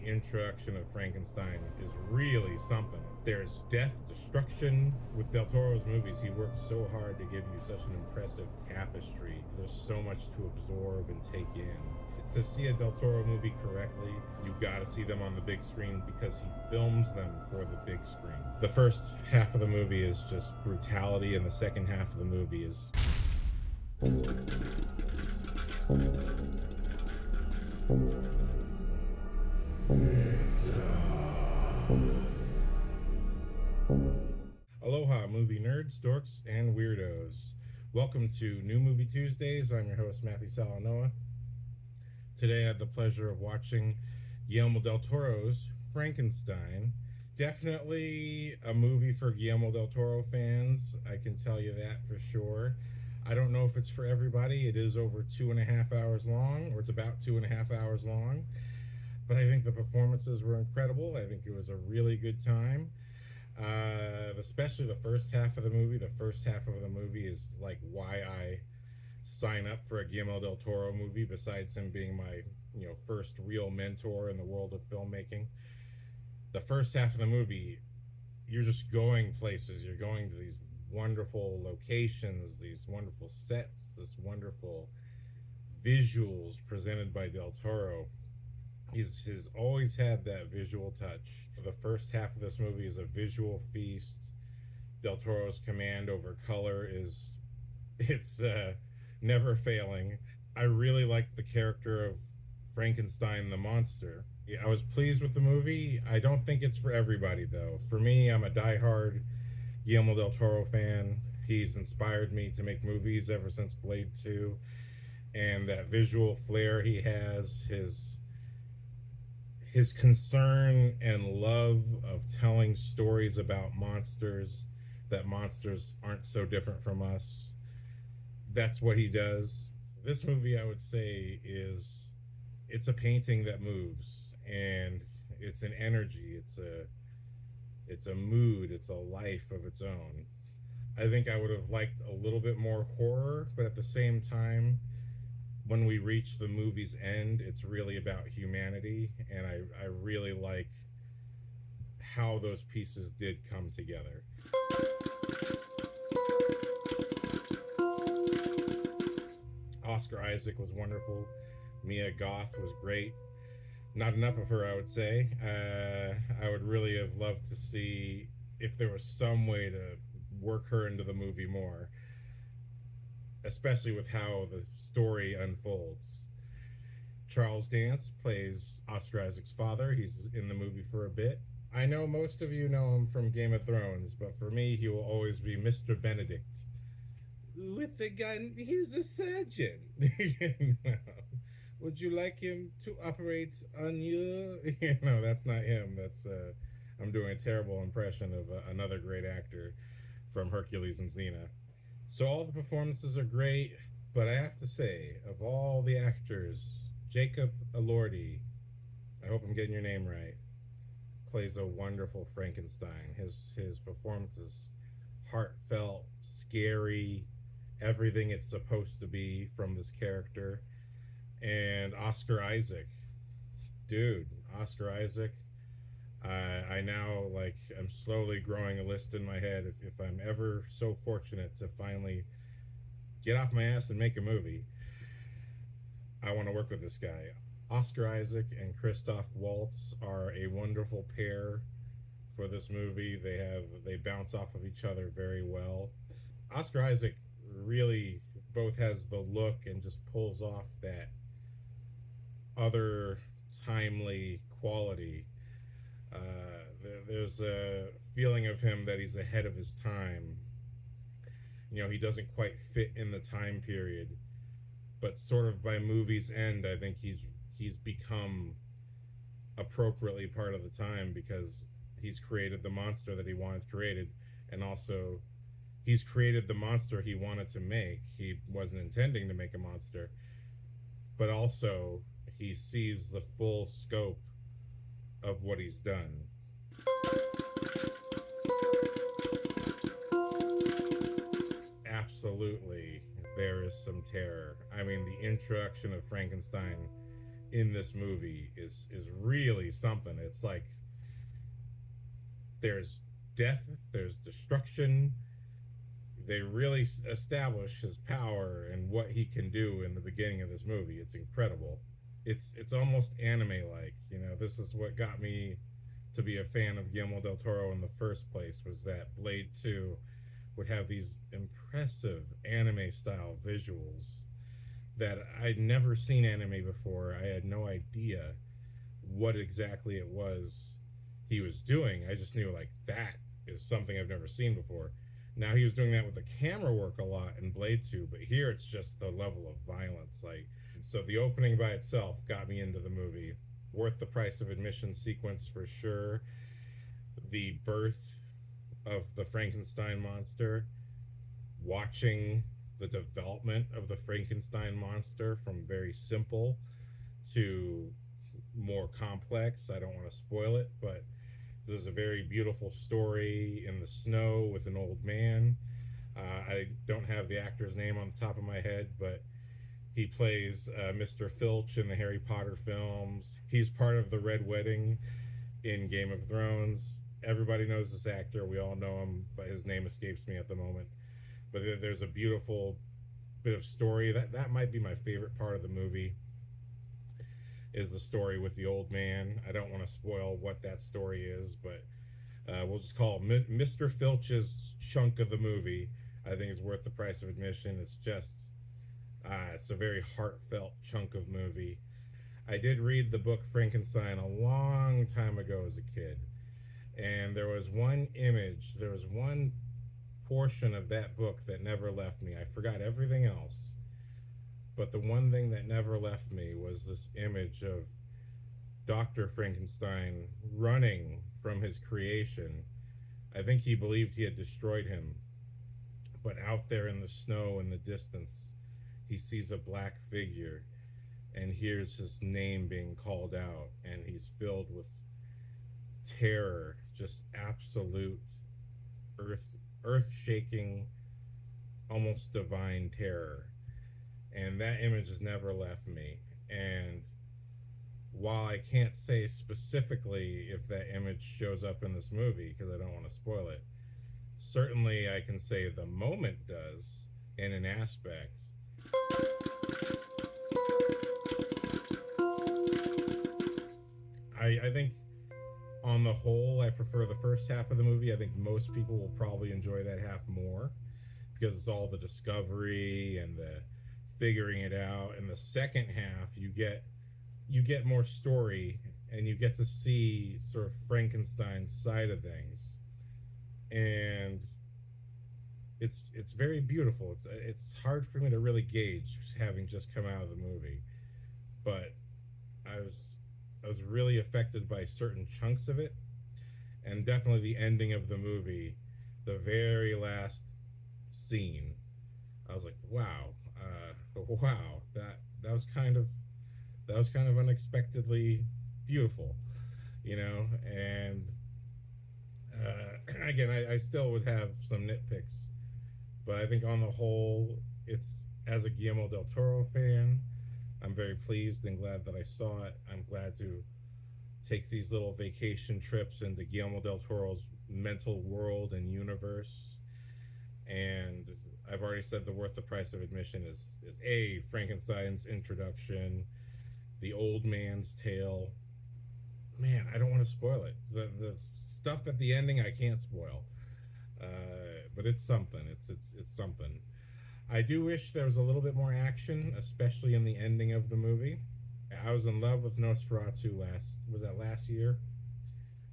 introduction of Frankenstein is really something. There's death, destruction. With Del Toro's movies, he works so hard to give you such an impressive tapestry. There's so much to absorb and take in. To see a Del Toro movie correctly, you gotta see them on the big screen because he films them for the big screen. The first half of the movie is just brutality, and the second half of the movie is aloha, movie nerds, dorks, and weirdos. Welcome to New Movie Tuesdays. I'm your host, Matthew Salanoa. Today I had the pleasure of watching Guillermo del Toro's Frankenstein. Definitely a movie for Guillermo del Toro fans, I can tell you that for sure. I don't know if it's for everybody. It is over 2.5 hours long, or it's about 2.5 hours long. But I think the performances were incredible. I think it was a really good time. Especially the first half of the movie. The first half of the movie is like why I sign up for a Guillermo del Toro movie, besides him being my first real mentor in the world of filmmaking. The first half of the movie, you're just going places. You're going to these wonderful locations, these wonderful sets, this wonderful visuals presented by Del Toro. He's always had that visual touch. The first half of this movie is a visual feast. Del Toro's command over color it's never failing. I really liked the character of Frankenstein the monster. I was pleased with the movie. I don't think it's for everybody though. For me, I'm a diehard Guillermo del Toro fan. He's inspired me to make movies ever since Blade 2, and that visual flair he has, his concern and love of telling stories about monsters, that monsters aren't so different from us. That's what he does. This movie, I would say, it's a painting that moves, and it's an energy, it's a mood, it's a life of its own. I think I would have liked a little bit more horror, but at the same time, when we reach the movie's end, it's really about humanity, and I really like how those pieces did come together. Oscar Isaac was wonderful. Mia Goth was great. Not enough of her, I would say. I would really have loved to see if there was some way to work her into the movie more, especially with how the story unfolds. Charles Dance plays Oscar Isaac's father. He's in the movie for a bit. I know most of you know him from Game of Thrones, but for me, he will always be Mr. Benedict. With the gun, he's a surgeon. Would you like him to operate on you? That's not him. I'm doing a terrible impression of another great actor from Hercules and Xena. So all the performances are great, but I have to say, of all the actors, Jacob Elordi, I hope I'm getting your name right, plays a wonderful Frankenstein. His performance is heartfelt, scary, everything it's supposed to be from this character. And Oscar Isaac, Oscar Isaac, I now I'm slowly growing a list in my head. If I'm ever so fortunate to finally get off my ass and make a movie, I want to work with this guy. Oscar Isaac and Christoph Waltz are a wonderful pair for this movie. They bounce off of each other very well. Oscar Isaac really both has the look and just pulls off that other timely quality. There's a feeling of him that he's ahead of his time. He doesn't quite fit in the time period, but sort of by movie's end, I think he's become appropriately part of the time, because he's created the monster that he wanted created, and also he's created the monster he wanted to make. He wasn't intending to make a monster, but also he sees the full scope of what he's done. Absolutely, there is some terror. I mean, the introduction of Frankenstein in this movie is really something. It's like there's death, there's destruction. They really establish his power and what he can do in the beginning of this movie. It's incredible. It's almost anime like. You know, this is what got me to be a fan of Guillermo del Toro in the first place, was that Blade 2 would have these impressive anime style visuals that I'd never seen anime before. I had no idea what exactly it was he was doing. I just knew like that is something I've never seen before. Now he was doing that with the camera work a lot in Blade 2, but here it's just the level of violence. Like, so the opening by itself got me into the movie. Worth the price of admission sequence for sure. The birth of the Frankenstein monster, watching the development of the Frankenstein monster from very simple to more complex. I don't want to spoil it, but there's a very beautiful story in the snow with an old man. I don't have the actor's name on the top of my head, but he plays Mr. Filch in the Harry Potter films. He's part of the Red Wedding in Game of Thrones. Everybody knows this actor. We all know him, but his name escapes me at the moment. But there's a beautiful bit of story. That might be my favorite part of the movie, is the story with the old man. I don't want to spoil what that story is, but we'll just call it Mr. Filch's chunk of the movie. I think it's worth the price of admission. It's a very heartfelt chunk of movie. I did read the book Frankenstein a long time ago as a kid, and there was one portion of that book that never left me. I forgot everything else, but the one thing that never left me was this image of Dr. Frankenstein running from his creation. I think he believed he had destroyed him, but out there in the snow in the distance, he sees a black figure and hears his name being called out, and he's filled with terror, just absolute earth shaking, almost divine terror. And that image has never left me. And while I can't say specifically if that image shows up in this movie, because I don't want to spoil it, certainly I can say the moment does in an aspect. I think on the whole, I prefer the first half of the movie. I think most people will probably enjoy that half more because it's all the discovery and the figuring it out. In the second half, you get more story, and you get to see sort of Frankenstein's side of things, and it's very beautiful. It's hard for me to really gauge, having just come out of the movie, but I was really affected by certain chunks of it, and definitely the ending of the movie, the very last scene. I was like, wow, wow, that was kind of unexpectedly beautiful, you know. And again, I still would have some nitpicks, but I think on the whole, it's, as a Guillermo del Toro fan, I'm very pleased and glad that I saw it. I'm glad to take these little vacation trips into Guillermo del Toro's mental world and universe. And I've already said the worth the price of admission is A, Frankenstein's introduction, the old man's tale. Man, I don't want to spoil it. The stuff at the ending I can't spoil, but it's something. It's something. I do wish there was a little bit more action, especially in the ending of the movie. I was in love with Nosferatu last year?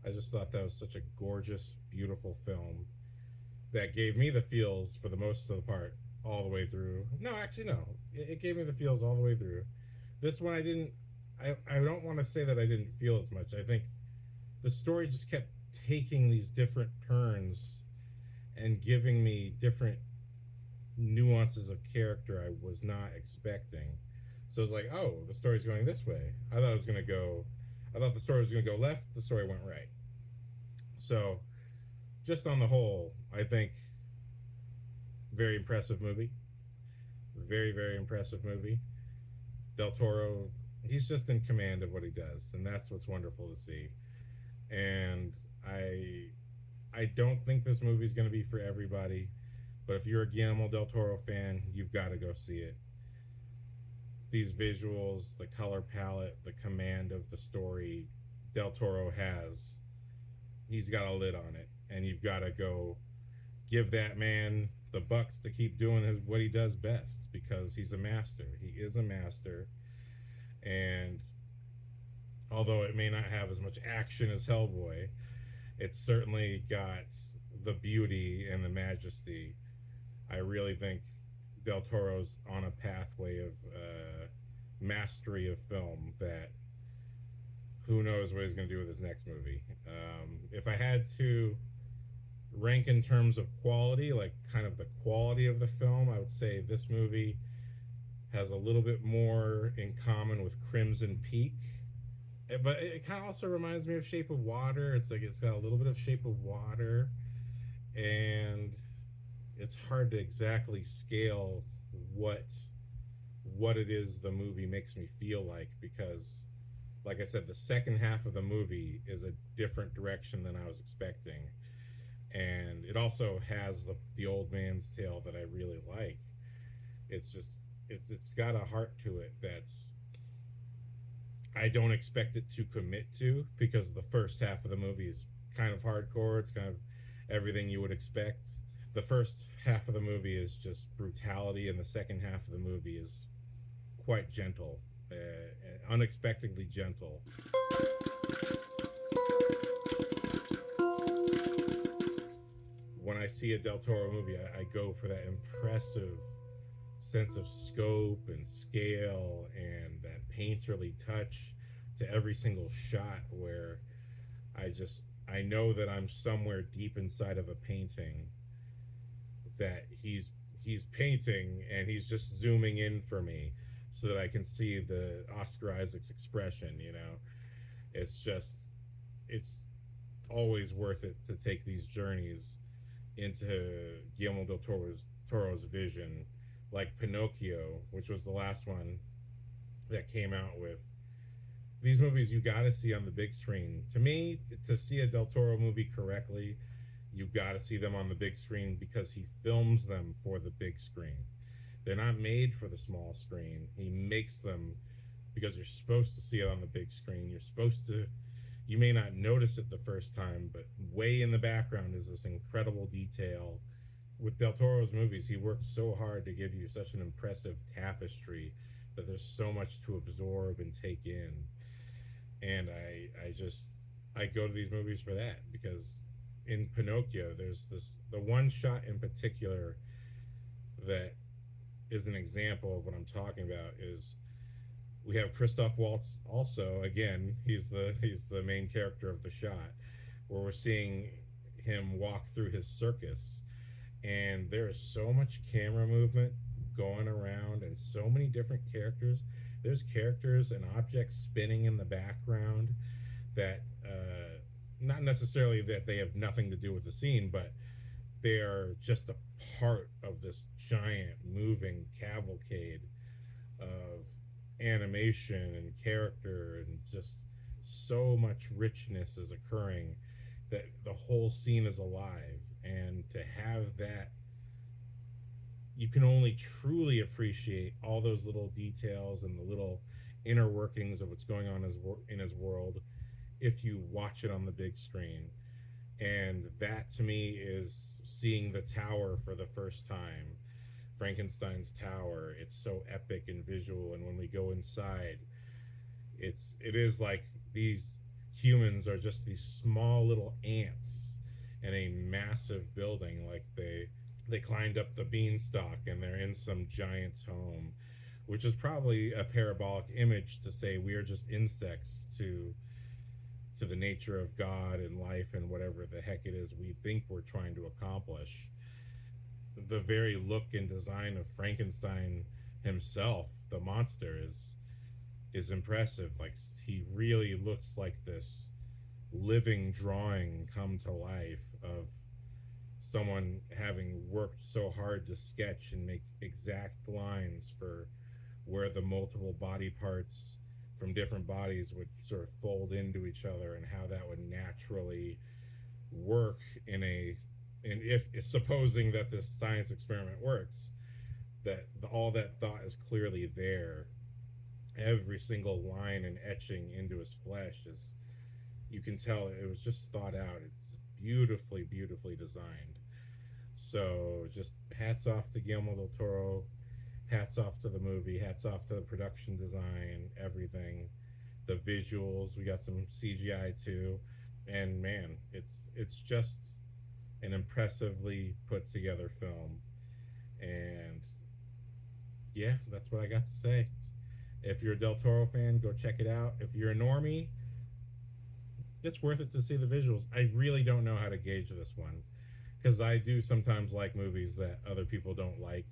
I just thought that was such a gorgeous, beautiful film that gave me the feels for the most of the part all the way through. No, actually, no. It gave me the feels all the way through. This one I didn't. I don't want to say that I didn't feel as much. I think the story just kept taking these different turns and giving me different nuances of character I was not expecting. So it's like, oh, the story's going this way. I thought the story was going to go left. The story went right. So, just on the whole, I think very impressive movie. Very, very impressive movie. Del Toro he's just in command of what he does, and that's what's wonderful to see. And I I don't think this movie's going to be for everybody, but if you're a Guillermo del Toro fan, you've got to go see it. These visuals, the color palette, the command of the story Del Toro has, he's got a lid on it, and you've got to go give that man the bucks to keep doing what he does best, because he's a master. He is a master, and although it may not have as much action as Hellboy, it's certainly got the beauty and the majesty. I really think Del Toro's on a pathway of mastery of film that who knows what he's going to do with his next movie. If I had to rank in terms of quality, like kind of the quality of the film, I would say this movie has a little bit more in common with Crimson Peak. But it kind of also reminds me of Shape of Water. It's like it's got a little bit of Shape of Water, and it's hard to exactly scale what what it is the movie makes me feel like, because like I said, the second half of the movie is a different direction than I was expecting, and it also has the old man's tale that I really like. It's just it's got a heart to it that's I don't expect it to commit to, because the first half of the movie is kind of hardcore. It's kind of everything you would expect. The first half of the movie is just brutality, and the second half of the movie is quite gentle, unexpectedly gentle. When I see a Del Toro movie, I go for that impressive sense of scope and scale and that painterly touch to every single shot, where I know that I'm somewhere deep inside of a painting that he's painting, and he's just zooming in for me so that I can see the Oscar Isaac's expression, you know. It's just it's always worth it to take these journeys into Guillermo del Toro's vision, like Pinocchio, which was the last one that came out with. These movies you got to see on the big screen. To me, to see a Del Toro movie correctly, you got to see them on the big screen, because he films them for the big screen. They're not made for the small screen. He makes them because you're supposed to see it on the big screen. You're supposed to, you may not notice it the first time, but way in the background is this incredible detail. With Del Toro's movies, he works so hard to give you such an impressive tapestry that there's so much to absorb and take in. And I go to these movies for that, because in Pinocchio, there's the one shot in particular that is an example of what I'm talking about. Is we have Christoph Waltz, also again, he's the main character of the shot, where we're seeing him walk through his circus, and there is so much camera movement going around, and so many different characters. There's characters and objects spinning in the background that not necessarily that they have nothing to do with the scene, but they are just a part of this giant moving cavalcade of animation and character, and just so much richness is occurring that the whole scene is alive. And to have that, you can only truly appreciate all those little details and the little inner workings of what's going on in his world if you watch it on the big screen. And that to me is seeing the tower for the first time. Frankenstein's tower, it's so epic and visual, and when we go inside, it is like these humans are just these small little ants in a massive building. Like they climbed up the beanstalk and they're in some giant's home, which is probably a parabolic image to say we are just insects to the nature of God and life and whatever the heck it is we think we're trying to accomplish. The very look and design of Frankenstein himself, the monster, is impressive. Like, he really looks like this living drawing come to life of someone having worked so hard to sketch and make exact lines for where the multiple body parts from different bodies would sort of fold into each other, and how that would naturally work in a, and if supposing that this science experiment works, that all that thought is clearly there. Every single line and etching into his flesh is, you can tell it was just thought out. It's beautifully designed. So just hats off to Guillermo del Toro, hats off to the movie, hats off to the production design, everything, the visuals. We got some CGI too, and man, it's just an impressively put together film. And yeah, that's what I got to say. If you're a Del Toro fan, go check it out. If you're a normie, it's worth it to see the visuals. I really don't know how to gauge this one, because I do sometimes like movies that other people don't like.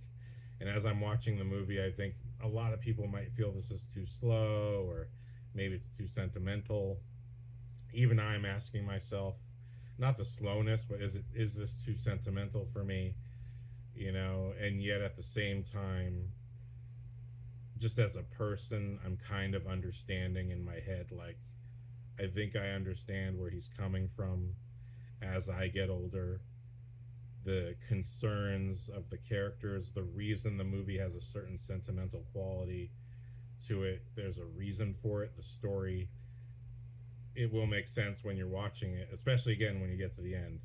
And as I'm watching the movie, I think a lot of people might feel this is too slow, or maybe it's too sentimental. Even I'm asking myself, not the slowness, but is this too sentimental for me? And yet at the same time, just as a person, I'm kind of understanding in my head, like, I think I understand where he's coming from as I get older. The concerns of the characters, the reason the movie has a certain sentimental quality to it, there's a reason for it. The story, it will make sense when you're watching it, especially again when you get to the end.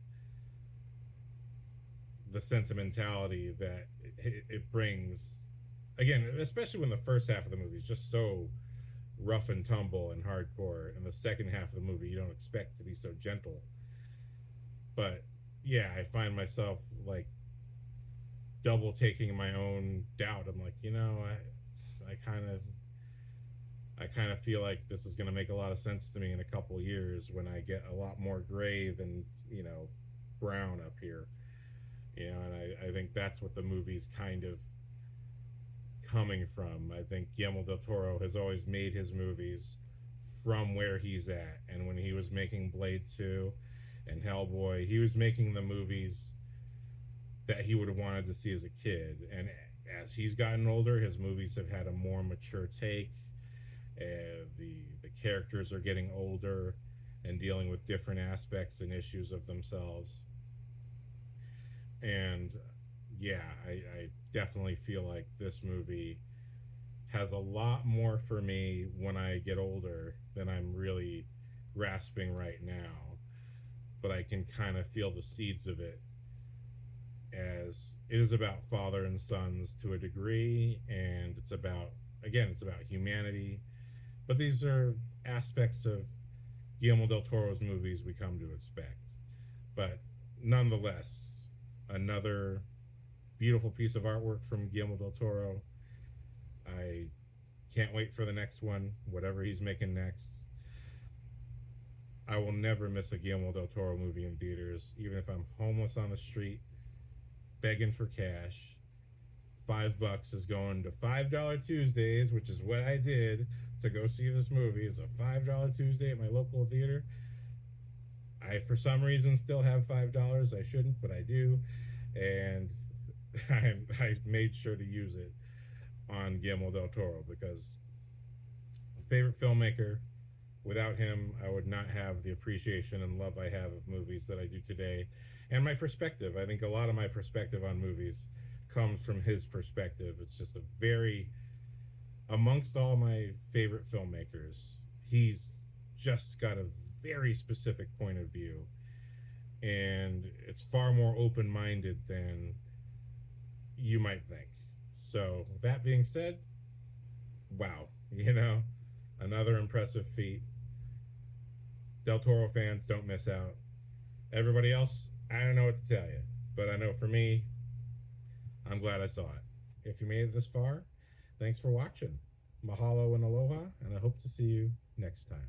The sentimentality that it brings, again, especially when the first half of the movie is just so rough and tumble and hardcore, and the second half of the movie you don't expect to be so gentle. But yeah, I find myself like double taking my own doubt. I'm like, I kind of feel like this is going to make a lot of sense to me in a couple years when I get a lot more gray than brown up here. And I think that's what the movie's kind of coming from. I think Guillermo del Toro has always made his movies from where he's at, and when he was making Blade 2 and Hellboy, he was making the movies that he would have wanted to see as a kid. And as he's gotten older, his movies have had a more mature take. The characters are getting older and dealing with different aspects and issues of themselves. And yeah, I definitely feel like this movie has a lot more for me when I get older than I'm really grasping right now. But I can kind of feel the seeds of it, as it is about father and sons to a degree, and it's about humanity. But these are aspects of Guillermo del Toro's movies we come to expect. But nonetheless, another beautiful piece of artwork from Guillermo del Toro. I can't wait for the next one, whatever he's making next. I will never miss a Guillermo del Toro movie in theaters, even if I'm homeless on the street, begging for cash. $5 is going to $5 Tuesdays, which is what I did to go see this movie. It's a $5 Tuesday at my local theater. I, for some reason, still have $5. I shouldn't, but I do. And I made sure to use it on Guillermo del Toro, because favorite filmmaker. Without him, I would not have the appreciation and love I have of movies that I do today. And my perspective. I think a lot of my perspective on movies comes from his perspective. It's just a very, amongst all my favorite filmmakers, he's just got a very specific point of view. And it's far more open-minded than you might think. So, that being said, wow, another impressive feat. Del Toro fans, don't miss out. Everybody else, I don't know what to tell you, but I know for me, I'm glad I saw it. If you made it this far, thanks for watching. Mahalo and aloha, and I hope to see you next time.